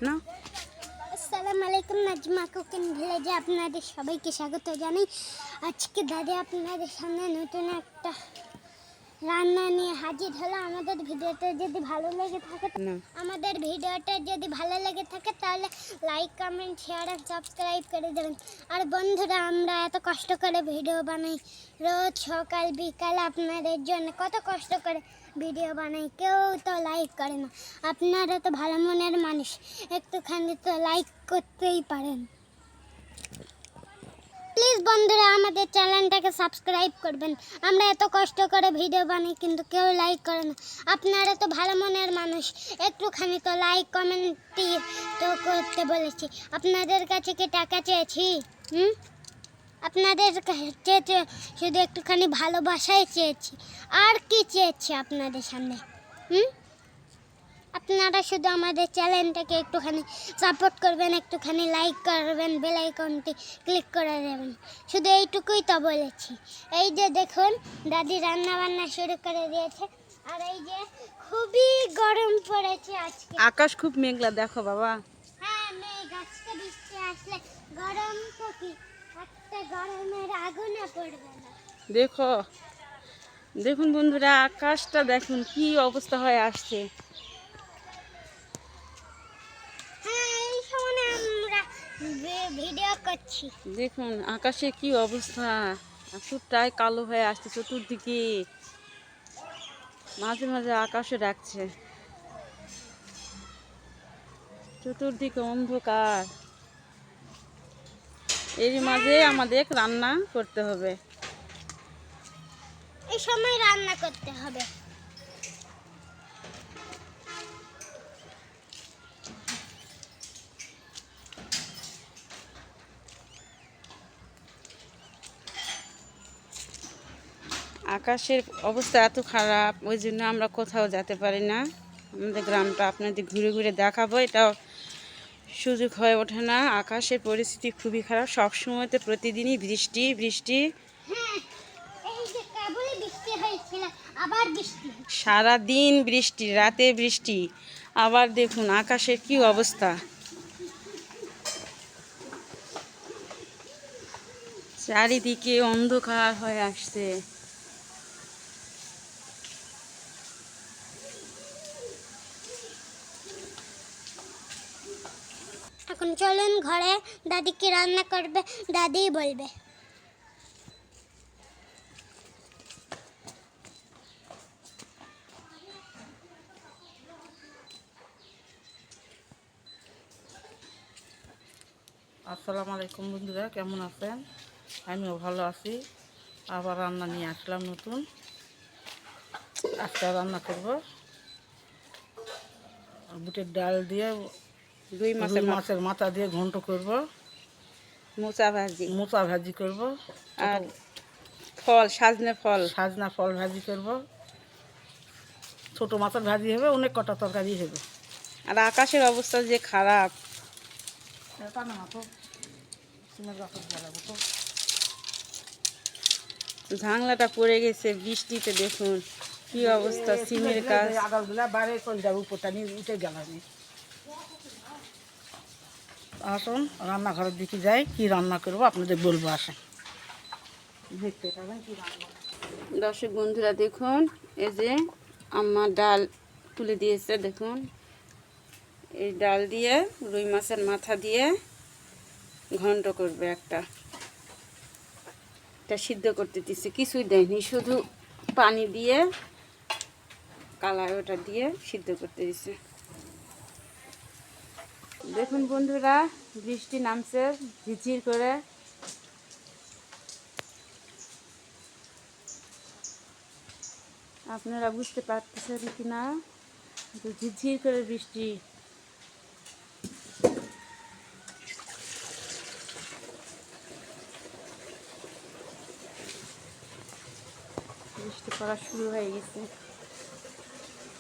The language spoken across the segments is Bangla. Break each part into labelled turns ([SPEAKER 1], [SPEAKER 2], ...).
[SPEAKER 1] না।
[SPEAKER 2] আসসালামু আলাইকুম, নাজমা কুকিং ভিলেজে আপনাদের সবাইকে স্বাগত জানাই। আজকে দাদি আপনাদের সামনে নতুন একটা রান্না নিয়ে হাজির হলো। আমাদের ভিডিওটা যদি ভালো লেগে থাকে তাহলে লাইক, কমেন্ট, শেয়ার আর সাবস্ক্রাইব করে দেবেন। আর বন্ধুরা, আমরা এত কষ্ট করে ভিডিও বানাই, রোজ সকাল বিকাল আপনাদের জন্য কত কষ্ট করে ভিডিও বানাই, কেউ তো লাইক করে না। আপনারা তো ভালো মনের মানুষ, একটুখানি তো লাইক করতেই পারেন। প্লিজ বন্ধুরা, আমাদের চ্যানেলটাকে সাবস্ক্রাইব করবেন। আমরা এত কষ্ট করে ভিডিও বানাই কিন্তু কেউ লাইক করে না। আপনারা তো ভালো মনের মানুষ, একটুখানি তো লাইক কমেন্ট তো করতে বলেছি। আপনাদের কাছে কি টাকা চেয়েছি? আপনাদের কাছে শুধু একটুখানি ভালোবাসাই চেয়েছি, আর কি চেয়েছি আপনাদের সামনে? আপনারা শুধু আমাদের চ্যানেলটাকে একটুখানি সাপোর্ট করবেন, একটুখানি লাইক করবেন, বেল আইকনটি ক্লিক করে দেবেন, শুধু এইটুকুই তো বলেছি। এই যে দেখুন, দাদি রান্না বান্না শুরু করে দিয়েছে। আর এই যে খুবই গরম পড়েছে আজকে,
[SPEAKER 1] আকাশ খুব মেঘলা, দেখো বাবা।
[SPEAKER 2] হ্যাঁ, মেঘ, আজকে বৃষ্টি আসলে গরম তো কি একটা গরমের আগুনে পড়বে না।
[SPEAKER 1] দেখো, দেখুন বন্ধুরা, আকাশটা দেখুন কি অবস্থা হয়ে আসছে।
[SPEAKER 2] ভিডিও করছি,
[SPEAKER 1] দেখুন আকাশে কি অবস্থা, এতটাই কালো হয়ে আসছে চতুর্দিকে, মাঝে মাঝে আকাশে ডাকছে, চতুর্দিকে অন্ধকার। এর মাঝে আমাদের রান্না করতে হবে।
[SPEAKER 2] এই সময় রান্না করতে হবে।
[SPEAKER 1] আকাশের অবস্থা এত খারাপ, ওই জন্য আমরা কোথাও যেতে পারি না। আমাদের গ্রামটা আপনাদের ঘুরে ঘুরে দেখাবো, এটাও সুযোগ হয়ে ওঠে না। আকাশের পরিস্থিতি খুবই খারাপ, সবসময়তে প্রতিদিনই বৃষ্টি বৃষ্টি, সারাদিন বৃষ্টি, রাতে বৃষ্টি, আবার দেখুন আকাশের কি অবস্থা। চারিদিকে অন্ধকার হয়ে আসছে।
[SPEAKER 2] এখন চলুন ঘরে, দাদি কি রান্না করবে দাদিই বলবে।
[SPEAKER 3] আসসালামু আলাইকুম বন্ধুরা, কেমন আছেন? আমিও ভালো আছি। আবার রান্না নিয়ে আসলাম নতুন। আজকে রান্না করব বুটের ডাল দিয়ে
[SPEAKER 1] রুই
[SPEAKER 3] মাছের মাথা দিয়ে ঘন্ট করব, মোচা ভাজি করব,
[SPEAKER 1] আর ফল,
[SPEAKER 3] সাজনা ফল ভাজি করব, ছোট মাছের ভাজি হবে, অনেক কটা তরকারি হবে।
[SPEAKER 1] আর আকাশের অবস্থা যে খারাপ, ঝাংলাটা পড়ে গেছে বৃষ্টিতে। দেখুন কি অবস্থা, সিমের গাছ।
[SPEAKER 3] আগালগুলা বাইরে চলে যাবে, উপরটা নিয়ে উঠে গেল। আসুন রান্নাঘরের দিকে যাই, কি রান্না করব আপনাদের বলবো। আসেন দেখতে পাবেন কি রান্না।
[SPEAKER 1] দর্শক বন্ধুরা দেখুন, এই যে আমার ডাল তুলে দিয়েছে, দেখুন এই ডাল দিয়ে রুই মাছের মাথা দিয়ে ঘন্ট করবে। এটা সিদ্ধ করতে দিচ্ছে, কিছুই দেয়নি, শুধু পানি দিয়ে কালাই ওটা দিয়ে সিদ্ধ করতে দিচ্ছে। দেখুন বন্ধুরা, বৃষ্টি নামছে ঝিরঝির করে। আপনারা বুঝতে পারতেছেন কি না, ঝিরঝির করে বৃষ্টি। বৃষ্টি পড়া শুরু হয়ে গেছে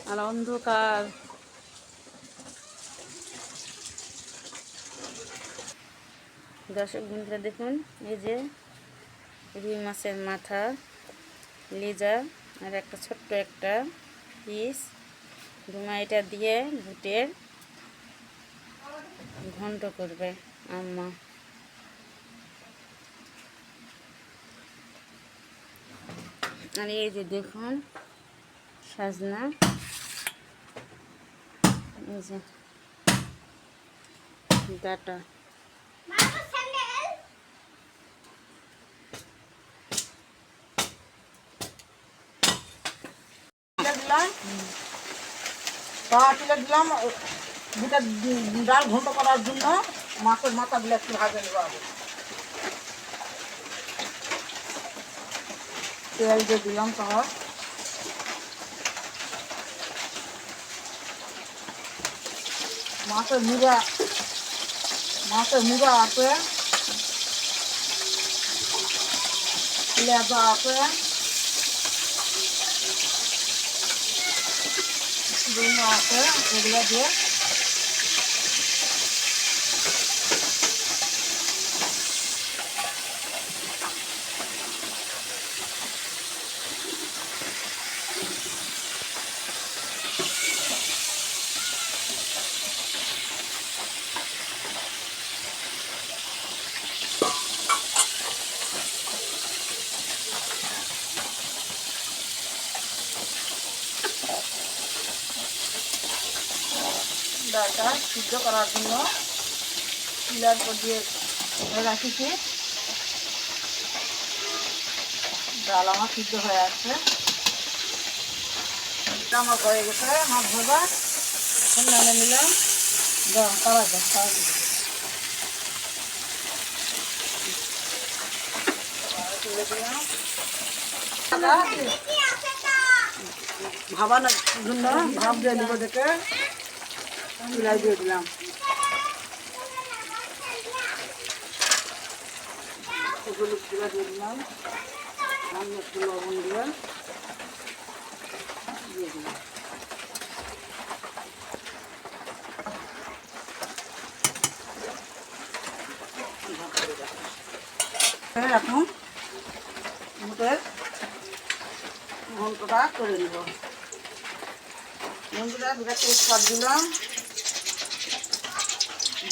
[SPEAKER 1] আর অন্ধকার। দর্শক বন্ধুরা দেখুন, এই যে রুই মাছের মাথা, লেজা আর একটা ছোট্ট একটা পিস, এটা দিয়ে বুটের ঘন্ট করবে আম্মা। আর এই যে দেখুন সাজনা, এই যে ডাটা।
[SPEAKER 3] দিলাম তুলে দিলাম দুটা ডাল ঘন্ট করার জন্য মাছের মাথাগুলো একটু ভাজে নেবো আগে। তেল দিয়ে দিলাম তার মাছের মুড়া আছে, লেজা আছে, ডিমও আছে, এগুলো দিয়ে ডালটা সিদ্ধ করার জন্য চুলার উপর দিয়ে রাখিছি। ডাল আমার সিদ্ধ হয়ে আসছে, আমার হয়ে গেছে মাছ ভাজা। এখন নামে নিলাম তারা তুলে দিলাম ভাবানোর জন্য ভাব দিয়ে দিব দেখে চুলাই দিয়ে দিলাম। হলুদ গুঁড়া দিয়ে দিলাম, সামনে একটু লবণ দিয়ে দিলাম। এখন মুটের ঘন্টটা করে নিব। বন্ধুরা দুটা তেজপাত দিলাম,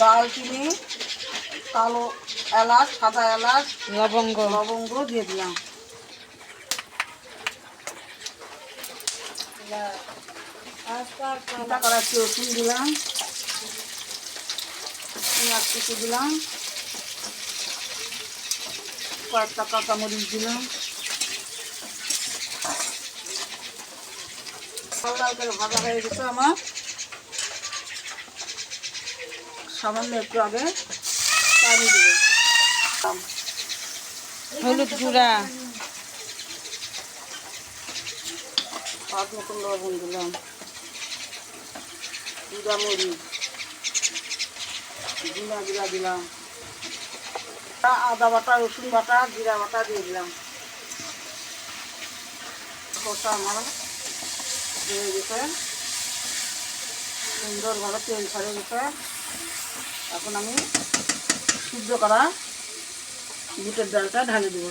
[SPEAKER 3] দালচিনি, কালো এলাচ, সাদা এলাচ, লবঙ্গ দিয়ে দিলাম। করা রসুন দিলাম, পেঁয়াজ কুচি দিলাম, কয়েকটা কাঁচামরিচ দিলাম। লাল করে ভাজা হয়ে গেছে আমার, সামান্য একটু আগে পানি দিলাম,
[SPEAKER 1] হলুদ গুঁড়া,
[SPEAKER 3] স্বাদ মতন লবণ দিলাম, জিরা মরিচ, জিরা দিলাম, আদা বাটা, রসুন বাটা, জিরা বাটা দিয়ে দিলাম। কষা আমার হয়ে গেছে, সুন্দরভাবে তেল ছেড়ে গেছে। এখন আমি সিদ্ধ করা বুটের ডালটা ঢালে দেব।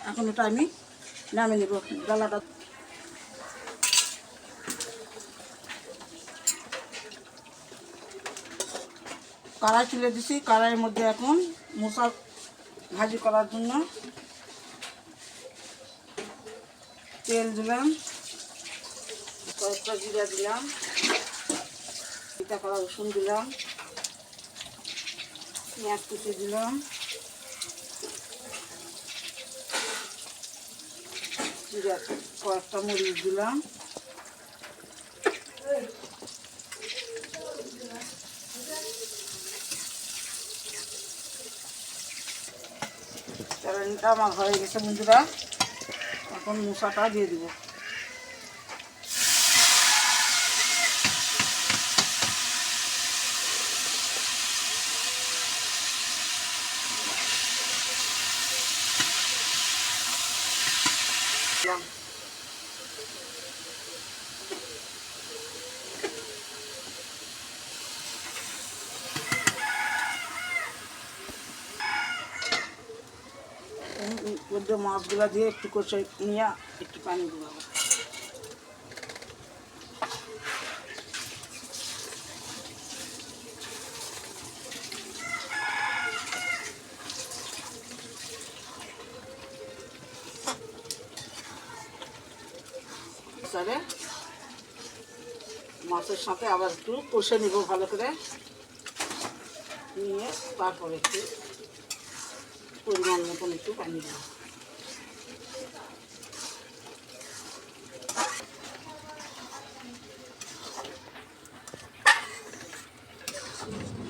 [SPEAKER 3] এখন এটা আমি নামিয়ে নেব ডালাটা। কড়াই তুলে দিছি, কড়াইয়ের মধ্যে এখন মশলা ভাজি করার জন্য তেল দিলাম, কয়েকটা জিরা দিলাম, এটা করা রসুন দিলাম, পেঁয়াজ কুচি দিলাম, জিরা কয়েকটা মরিচ দিলাম, চ্যানেলটা আমার হয়ে গেছে বন্ধুরা। এখন মশলাটা দিয়ে দিব। দিলাম। মধ্যে মাছগুলো দিয়ে একটু কষে নিয়ে একটু পানি দেবো। মাছের সাথে আবার একটু কষে নিব ভালো করে, নিয়ে তারপরে একটু পরিমাণ মতন একটু পানি দেব।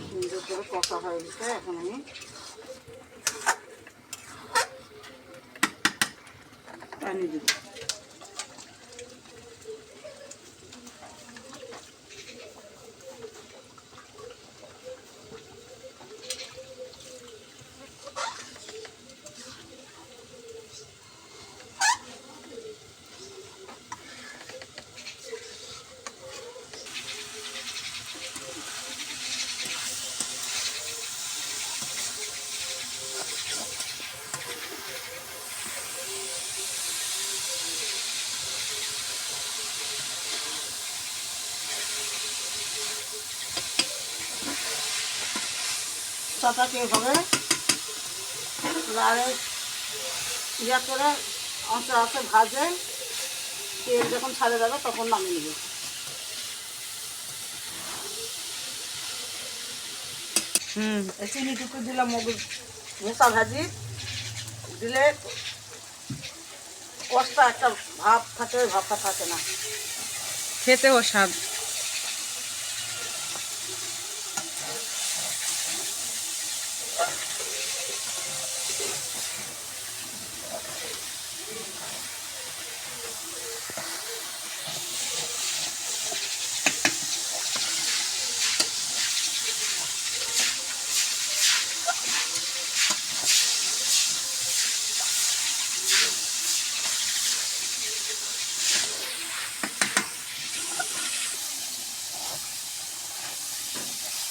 [SPEAKER 3] সুন্দর করে কষা হয়ে গেছে, এখন আমি পানি দেব। চাটাকে এভাবে লাড়ে ইয়া করে আস্তে আস্তে ভাজে, তেল যখন ছাড়ে যাবে তখন নামিয়ে নেবে। চিনিটুকু দিলাম মোচা ভাজি দিলে কষ্টা একটা ভাব থাকে, ওই ভাবটা থাকে না,
[SPEAKER 1] খেতেও স্বাদ।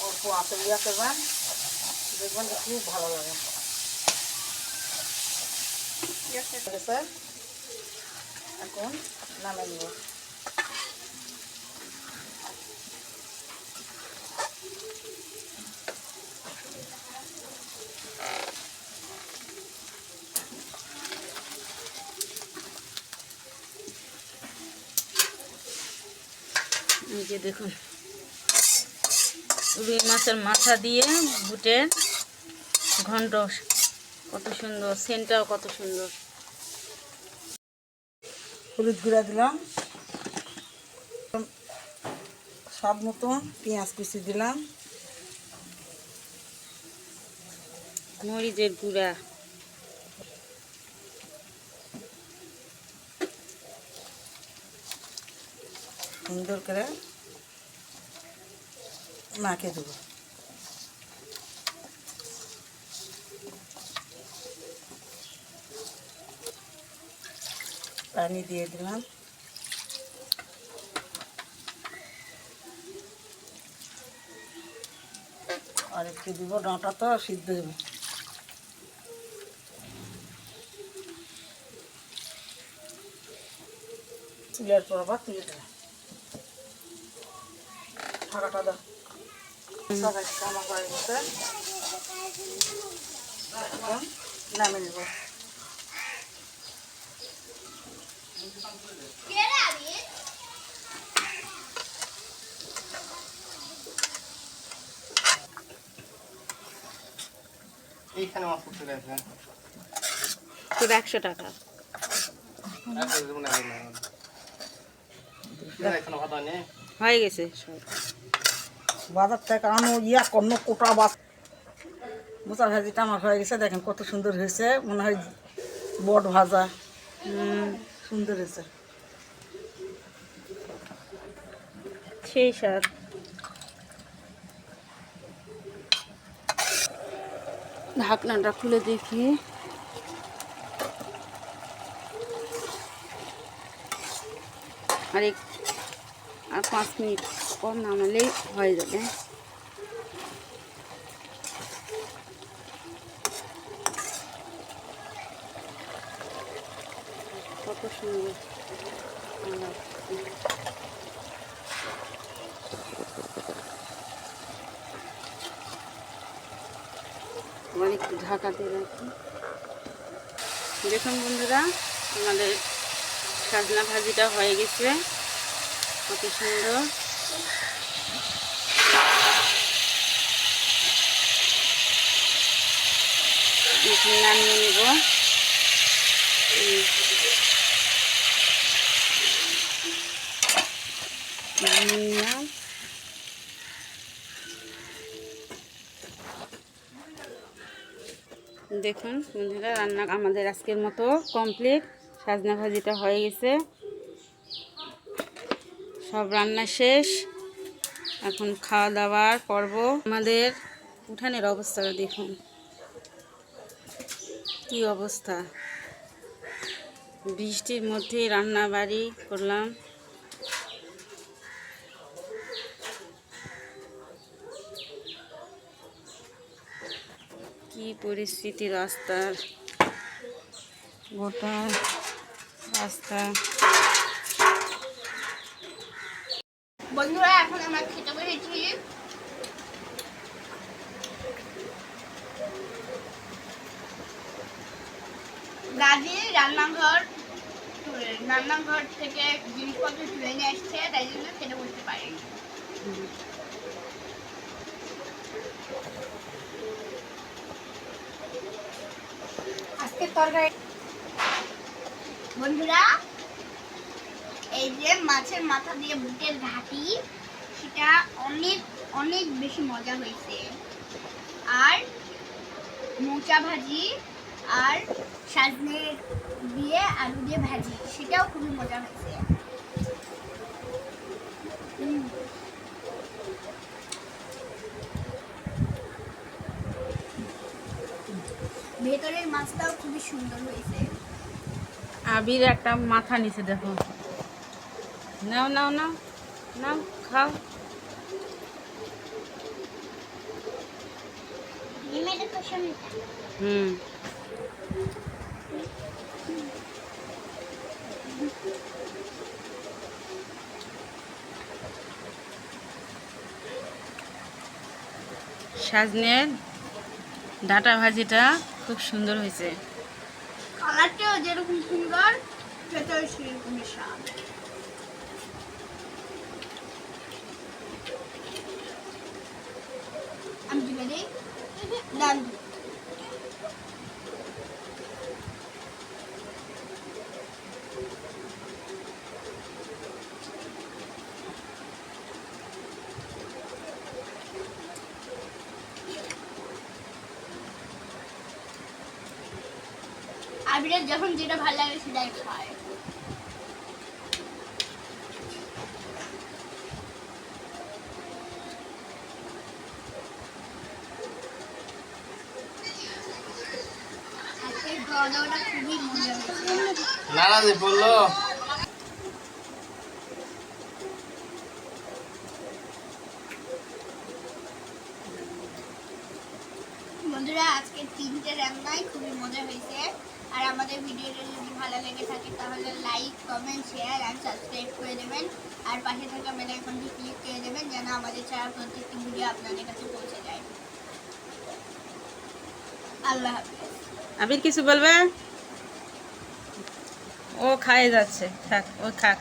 [SPEAKER 3] অল্প আঁচে ইয়া করবেন, দেখবেন যে খুব ভালো লাগে। এখন নামে নিব।
[SPEAKER 1] এই যে দেখুন, রুই মাছের মাথা দিয়ে বুটের ঘন্ট, কত সুন্দর, সেন্টটাও কত সুন্দর।
[SPEAKER 3] হলুদ গুঁড়া দিলাম, স্বাদ মতো পেঁয়াজ কুচি দিলাম,
[SPEAKER 1] মরিচের গুঁড়া,
[SPEAKER 3] সুন্দর করে মাখিয়ে দেবো। পানি দিয়ে দিলাম, আর একটু দিব, ডাঁটা তো সিদ্ধ হবে। চুলের পর আবার তুলে দেবে, ঢাকাটা দাও। সবাই আমার হয়ে গেছে, এখন নামিয়ে নেব।
[SPEAKER 4] এইখানে মাছ করতে গেছে
[SPEAKER 1] তোর 100 টাকা।
[SPEAKER 4] এখানে ভাত আনে
[SPEAKER 1] হয়ে গেছে সব।
[SPEAKER 3] বাজার থেকে আনো ইয়া কর্ণ কোটা বাস। মোচা ভাজিটা আমার হয়ে গেছে, দেখেন কত সুন্দর হয়েছে, মনে হয় বট ভাজা। সুন্দর হয়েছে,
[SPEAKER 1] সেই স্বাদ। ঢাকনাটা খুলে দেখি, আর 5 মিনিট পর নামালেই হয়ে যাবে। কত সুন্দর আবার একটু ঢাকা দিয়ে রাখি। দেখুন বন্ধুরা, আমাদের সাজনা ভাজিটা হয়ে গেছে, কত সুন্দর। নামিয়ে নেব। নিলাম। দেখুন বন্ধুরা, রান্না আমাদের আজকের মতো কমপ্লিট। সাজনা ভাজিটা হয়ে গেছে, সব রান্না শেষ। এখন খাওয়া দাওয়ার পর্ব। আমাদের উঠানের অবস্থাটা দেখুন, কি অবস্থা। বৃষ্টির মধ্যে রান্না বাড়ি করলাম। কি পরিস্থিতি রাস্তার, গোটা রাস্তা।
[SPEAKER 2] বন্ধুরা এখন আমরা খেতে বসেছি। দাদি রান্নাঘর থেকে জিনিসপত্র তুলে নিয়ে আসছে, তাই জন্য খেতে বসতে পারিনি। আজকে তরকারি বন্ধুরা, এই যে মাছের মাথা দিয়ে বুটের ঘাটি, সেটা অনেক অনেক বেশি মজা হয়েছে। আর মোচা ভাজি আর সাজনে দিয়ে আলু দিয়ে ভাজি, সেটাও খুবই মজা হয়েছে। ভেতরের মাছটাও খুবই সুন্দর হয়েছে।
[SPEAKER 1] আবির একটা মাথা নিচে দেখো, নাও নাও নাও নাও, খাও। হুম, সাজনের ডাঁটা ভাজিটা খুব সুন্দর হয়েছে।
[SPEAKER 2] কালারটাও যেরকম সুন্দর, সেটাও সেরকমই স্বাদ। আমি দিলে দিই ডান। আবিরের যখন যেটা ভালো লাগে সেটাই খায়। আজকের খাওয়া দাওয়াটা খুবই মজা হয়েছে।
[SPEAKER 4] নারাজি বললো
[SPEAKER 2] বন্ধুরা, আজকে 3টে রান্নাই খুবই মজা হয়েছে। আর আমাদের ভিডিওটা যদি ভালো লেগে থাকে তাহলে লাইক, কমেন্ট, শেয়ার আর সাবস্ক্রাইব করে দেবেন। আর পাশে থাকা বেল আইকনটি ক্লিক করে দেবেন যেন আমাদের ছাড়া প্রত্যেকটি ভিডিও আপনাদের কাছে পৌঁছে যায়। আল্লাহ হাফেজ।
[SPEAKER 1] আবির কিছু বলবে? ও খায় যাচ্ছে, থাক, ও খাক।